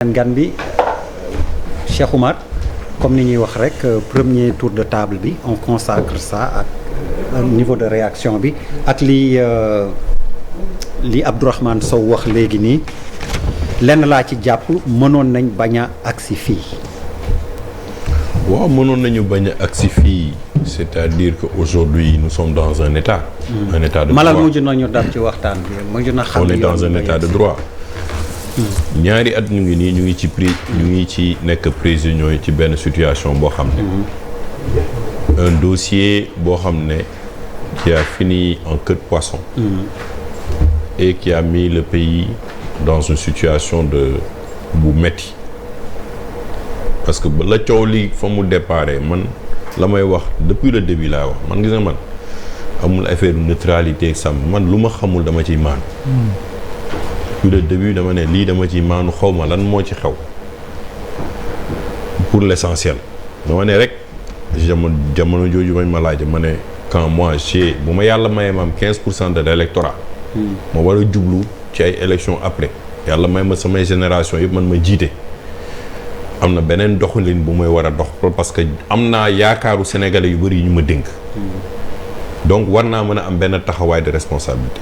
gan bi Cheikh Oumar comme ni ñuy wax rek premier tour de table bi on consacre ça ak niveau de réaction bi ak li Abdourahmane Sow wax léegi nii lenn laa ci jàpp mënoon nañ bañ a agsi fii. waaw mënoon nañu bañ a agsi fii c'est-à-dire que aujourd'hui nous sommes dans un état. un état de droit Malal mujj nañu dal ci waxtaan bi mujj na xam. on est dans un état de droit. ñaari at ñu ngi nii ñu ngi ci nekk prisonniers yi ci benn situation boo xam ne. un dossier boo xam ne qui a fini en queue de poisson. et qui a mis le pays dans une situation bu metti parce que ba la coow li fa mu déparé man la may wax depuis le début laa wax man gis nga man amul affaire neutralité sam man lu ma xamul dama ciy maanu. depuis le début dama ne lii dama ci maanu xaw ma lan moo ci xew pour l'essentiel dama ne rek jamono jooju mañ ma laaj ma ne quand moi j'ai bu ma yàlla mayee ma am 15% de l'électorat ma war a jublu ci ay élections après yàlla may ma samay génération yëpp man ma jiite am na beneen doxalin bu may war a dox parce que am naa yaakaaru sénégalais yu bëri yu ñu ma dénk donc war naa mën a am benn taxawaay de responsabilité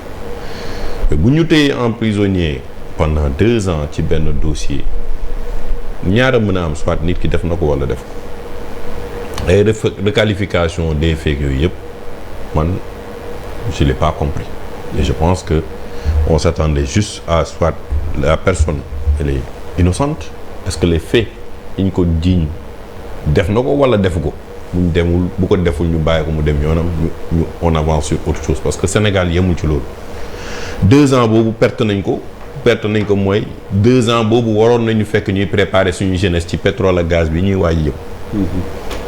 bu ñu téye en prisonnier pendant 2 ans ci benn dossier ñaara mën a am soit nit ki def na ko wala def ko ay requalification des faits yooyu yëpp man je l'ai pas compris et je pense que on s'attendait juste à soit la personne elle est innocente est-ce que les faits yi ñu ko jiiñ def na ko wala defu ko buñ demul bu ko deful ñu bàyyi ko mu dem yoonam ñu on avance sur autre chose parce que Sénégal yemul ci loolu 2 ans boobu perte nañ ko mooy 2 ans boobu waroon nañu fekk ñuy préparer suñu jeunesse ci pétrole ak gaz bi ñuy waaj yëpp.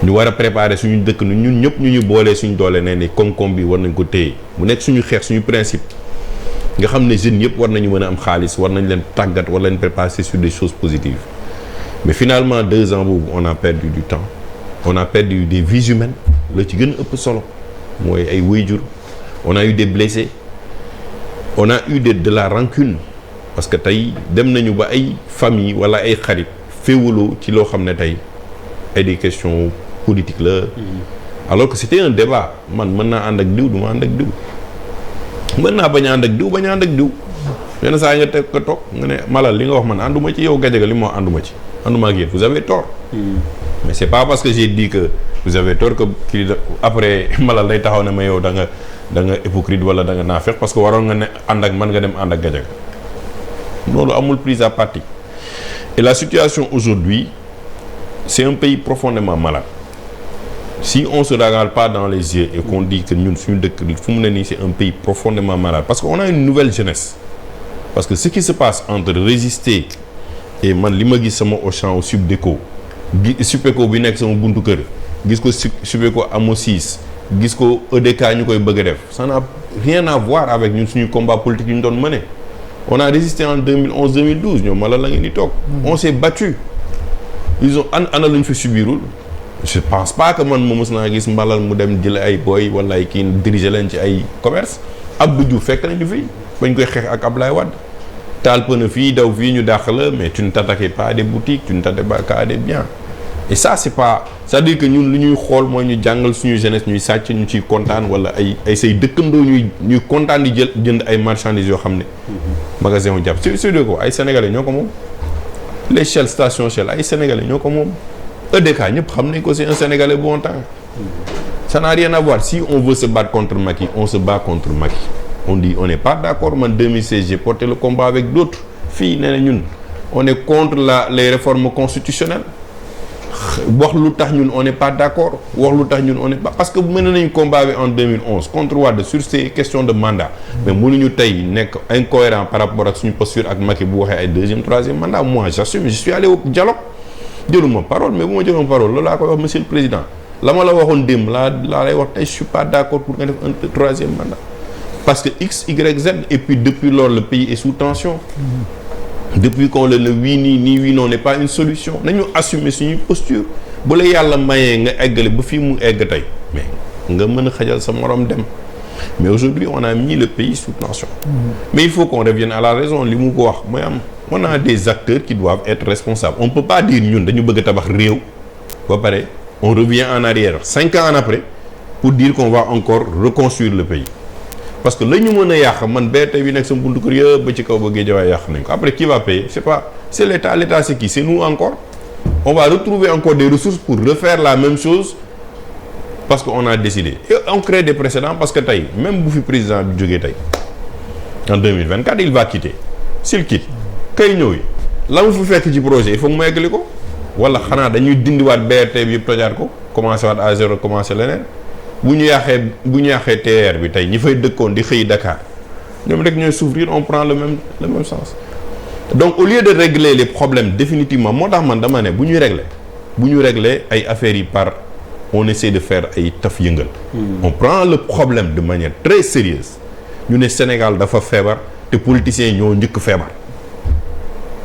ñu war a préparer suñu dëkk ñun ñëpp ñu boolee suñu doole nee ni koom-koom bi war nañ ko téye mu nekk suñu xeex suñu principe nga xam ne jeunes yëpp war nañu mën a am xaalis war nañ leen tàggat war leen préparer sur des choses positives mais finalement 2 ans boobu on a perdu du temps on a perdu des vies humaines la ci gën a ëpp solo mooy ay waajur on a eu des blessés. on a eu de la rancune parce que tey dem nañu ba ay famille wala ay xarit féewaloo ci loo xam ne tey ay des questions politiques la alors que c'était un débat man mën naa ànd ak diw du ma ànd ak diw mën naa bañ a ànd ak diw bañ a ànd ak diw yenn saa nga teg ko toog nga ne Malal li nga wax man ànduma ci yow Gadiaga li ma wax ànduma ci ànduma ak yéen vous avez tort mais c'est pas parce que j'ai dit que vous avez tort que kii après Malal day taxaw ne ma yow da nga hypocrite wala da nga naafeq parce que waroon nga ne ànd ak man nga dem ànd ak Gadiaga loolu amul prise à partie et la situation aujourd'hui c'est un pays profondément malade si on se regarde pas dans les yeux et qu'on dit que ñun suñu dëkk fu mu ne nii c'est un pays profondément malade parce que on a une nouvelle jeunesse parce que ce qui se passe entre résister et man li ma gis sama Auchan au Subdeco Supéco bi nekk sama buntu kër gis ko Supéco Amo 6 gis ko EDK ñu koy bëgg a def ça n'a rien à voir avec ñun suñu combat politique yu ñu doon mener on a résisté en 2011 2012 ñoom Malal la ngeen di toog on s'est battu ils ont ana lu ñu fi subirul je pense pas que man ma mës naa gis Malal mu dem jël ay boy wala ay kii diriger leen ci ay commerce Abdou Diouf fekk nañu fii bañ koy xeex ak Ablaye Wade taal pëna fii daw fii ñu dàq la mais tu ne t'attaquais pas à des boutiques tu ne t'attaquais pas à des biens et ça c'est pas c'est-à-dire que ñun lu ñuy xool mooy ñu jàngal suñu jeunesse ñuy sàcc ñu ciy kontaan wala ay say dëkkandoo ñuy kontaan di jënd ay marchandises yoo xam ne magasin wu jàpp su dee ko ay sénégalais ñoo ko moom les Shell station Shell ay sénégalais ñoo ko moom EDK ñëpp xam nañ ko c'est un sénégalais bon temps ça n'a rien à voir si on veut se battre contre Macky on se bat contre Macky on dit on n'est pas d'accord man 2016 j'ai porté le combat avec d'autres fii nee na ñun on est contre les réformes constitutionnelles wax lu tax ñun on n'est pas d'accord wax lu tax ñun on n'est pas parce que mën nañu combat bi en 2011 contre Wade sur ces questions de mandat mais mënuñu tey nekk incohérent par rapport ak suñu posture ak Macky bu waxee ay 2e 3e mandat moi j'assume je suis allé au dialogue jëluma parole mais bu ma jëloon parole loolu laa koy wax monsieur le président la ma la waxoon démb laa lay wax tey je suis pas d'accord pour nga def un 3e mandat parce que X Y Z et puis depuis lors le pays est sous tension depuis qu'on le oui nii oui non n'est pas une solution nañu assumer suñuy posture bu la yàlla mayee nga eggale ba fii mu egg tey mais nga mën a xajal sa morom dem mais aujourd'hui on a mis le pays sous tension mais il faut qu'on revienne à la raison li mu ko wax mooy am on a des acteurs qui doivent être responsables on peut pas dire ñun dañu bëgg tabax réew ba pare on revient en arrière 5 ans après pour dire qu'on va encore reconstruire le pays parce que la ñu mën a yàq man BRT bi nekk sama buntu kër yëpp ba ci kaw ba Guédiawaye yàq nañ ko après qui va payer c'est l'État c'est qui c'est nous encore on va retrouver encore des ressources pour refaire la même chose parce que on a décidé et on crée des précédents parce que tey même bu fi président bi jógee tey en 2024 il va quitter s'il quitte kay ñëw yi la mu fi fekk ci projet il faut mu eggali ko wala xanaa dañuy dindiwaat BRT bi yëpp tojaat ko commencé waat à zéro commencé leneen bu ñu yàqee TER bi tey ñi fay dëkkoon di xëy Dakar ñoom rek ñooy souffrir on prend le même sens donc au lieu de régler les problèmes définitivement moo tax man dama ne bu ñuy régler ay affaires yi par on essaie de faire ay taf yëngal on prend le problème de manière très sérieuse ñu ne Sénégal dafa feebar te politiciens ñoo njëkk feebar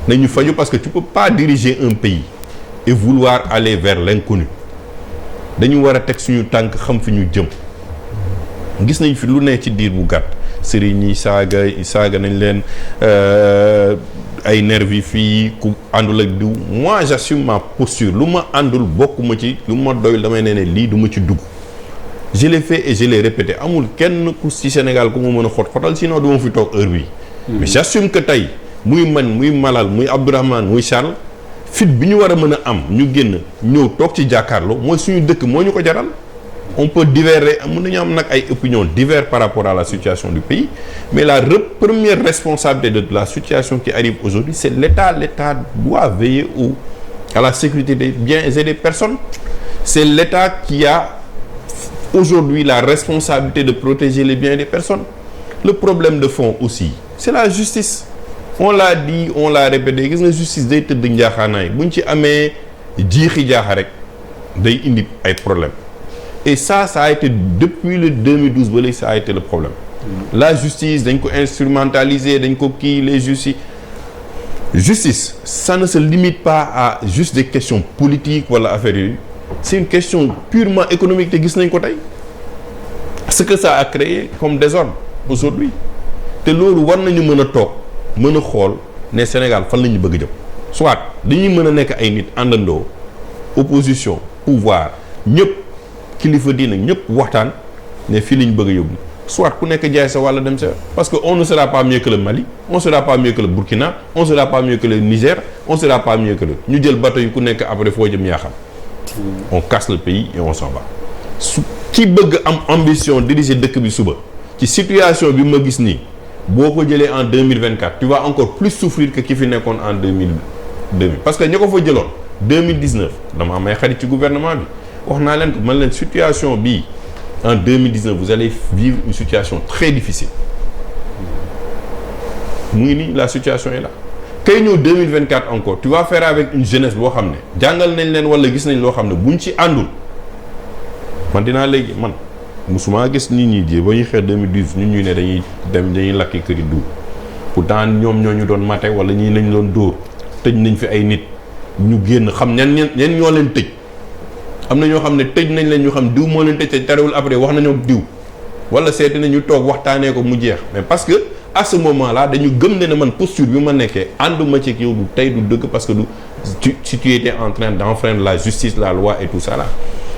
nañu faju parce que tu peux pas diriger un pays et vouloir aller vers l'inconnu dañu war a teg suñu tànk xam fi ñu jëm gis nañ fi lu ne ci diir bu gàtt sëriñ ñi saaga nañ leen ay nervi fii ku àndul ak diw moi j'assume ma posture lu ma àndul bokkuma ci lu ma doyul damay ne lii du ma ci dugg je l'ai fait et je l'ai répété amul kenn ku ci Sénégal ku ma mën a xotal sinon du ma fi toog heure bi mais j'assume que tey muy man muy Malal muy Abdourahmane muy Charles fit bi ñu war a mën a am ñu génn ñëw toog ci jàkkaarloo mooy suñu dëkk moo ñu ko jaral on peut diverger mën nañu am nag ay opinions diverses par rapport à la situation du pays mais la première responsabilité de la situation qui arrive aujourd'hui c'est l'État doit veiller à la sécurité des biens et des personnes c'est l'État qui a aujourd'hui la responsabilité de protéger les biens des personnes le problème de fond aussi c'est la justice on l'a dit on l'a répété gis nga justice day tëdd njaaxaanaay buñ ci amee jiixi jaaxa rek day indi ay problèmes et ça a été depuis le 2012 ba léegi ça a été le problème la justice dañ ko instrumentaliser dañ ko kii les justice ça ne se limite pas à juste des questions politiques wala affaires yooyu c'est une question purement économique te gis nañ ko tey ce que ça a créé comme désordre aujourd'hui te loolu war nañu mën a toog mën a xool ne Sénégal fan la ñu bëgg jëm soit dañuy mën a nekk ay nit àndandoo opposition pouvoir ñëpp kilifa diina ñëpp waxtaan ne fii la ñu bëgg a yóbbu soit ku nekk jaay sa walla dem sa parce que on ne sera pas mieux que le Mali on sera pas mieux que le Burkina on sera pas mieux que le Niger on sera pas mieux que le ñu jël bateau yi ku nekk après foo jëm yaa xam on casse le pays et on s'en va su ki bëgg am ambition diriger dëkk bi suba ci situation bi ma gis nii boo ko jëlee en 2024 tu vas encore plus souffrir que ki fi nekkoon en 2000 parce que ña ko fa jëloon 2019 dama am ay xarit ci gouvernement bi wax naa leen ko man leen situation bii en 2019 vous allez vivre une situation très difficile mu ngi nii la situation est là kay ñëw 2024 encore tu vas faire avec une jeunesse boo xam ne jàngal nañ leen wala gis nañ loo xam ne buñ ci àndul man dinaa léegi man musuma gis nit ñi ji ba ñuy xeex 2012 ñun ñuy ne dañuy lakki kër yi duur pourtant ñoom ñoo ñu doon mate wala ñii lañ doon dóor tëj nañ fi ay nit ñu génn xam ñan ñoo leen tëj am na ñoo xam ne tëj nañ leen ñu xam diw moo leen tëj te terewul après wax nañoo diw wala seeti na ñu toog waxtaanee ko mu jeex mais parce que à ce moment là dañu gëm ne man posture bi ma nekkee ànduma ci yow du tey du dëgg parce que si tu étais en train d'enfreindre la justice la loi et tout ça là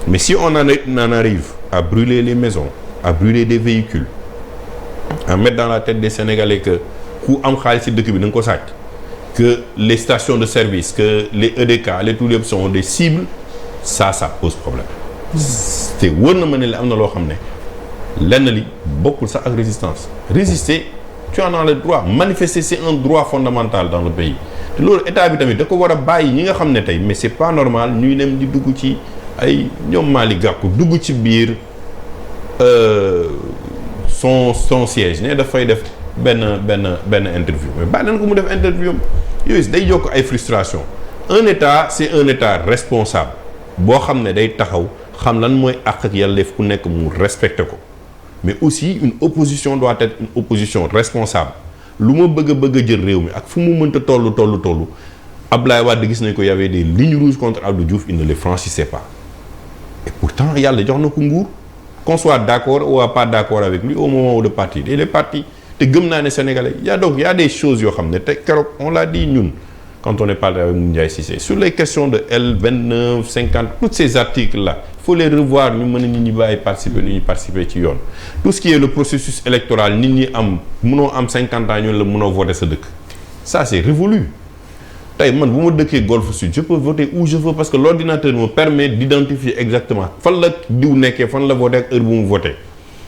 mais si on en arrive à brûler les maisons à brûler des véhicules à mettre dans la tête des Sénégalais que ku am xaalis ci dëkk bi da nga ko sàcc que les stations de service que les EDK les tous les sont des cibles ça pose problème te wër na ma ne la am na loo xam ne lenn li bokkul sax ak résistance résister tu en as le droit manifester c'est un droit fondamental dans le pays te loolu état bi tamit da ko war a bàyyi ñi nga xam ne tey mais c'est pas normal ñuy dem di dugg ci ay ñoom Malick Gakou dugg ci biir son siège ne dafay def benn interview mais bàyyi leen ko mu def interview am yooyu day yokk ay frustration un état c'est un état responsable boo xam ne day taxaw xam lan mooy àq ak yelleef ku nekk mu respecté ko mais aussi une opposition doit être une opposition responsable lu ma bëgg a jël réew mi ak fu mu mënta tollu Abdoulaye Wade gis nañ ko y avait des lignes rouges contre Abdou Diouf il ne les franchissait pas et pourtant yàlla jox na ko nguur qu'on soit d'accord ou pas d'accord avec lui au moment où de partir il est parti te gëm naa ne sénégalais y a des choses yoo xam ne te keroog on l'a dit ñun quand on est parlé avec Ndiaye Cissé sur les questions de L29 50 tous ces articles là il faut les revoir ñu mën a nit ñi bàyyi participer ni ñuy participer ci yoon tout ce qui est le processus électoral nit ñi am mënoo am 50 ans ñun la mënoo voter sa dëkk ça c'est révolu tey man bu ma dëkkee Golf Sud je peux voter où je veux parce que l'ordinateur me permet d'identifier exactement fan la diw nekkee fan la voter ak heure bu mu voter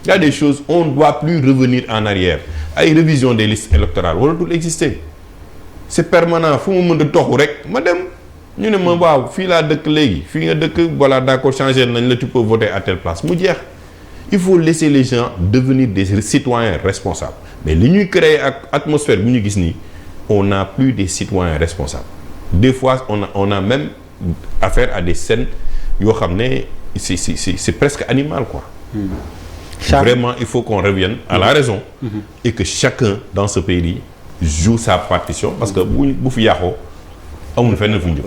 il y a des choses on ne doit plus revenir en arrière ay révision des listes électorales waratul exister c'est permanent fu mu mën a toxu rek ma dem ñu ne ma waaw fii laa dëkk léegi fii nga dëkk voilà d'accord changer nañ la tu peux voter à telle place mu jeex il faut laisser les gens devenir des citoyens responsables mais li ñuy créer ak atmosphère bu ñu gis nii on n'a plus des citoyens responsables des fois on a même affaire à des scènes yoo xam ne c'est presque animal quoi. Vraiment il faut qu'on revienne à la raison. Et que chacun dans ce pays joue sa partition parce que bu fi yàqoo amul fenn fu mu jëm.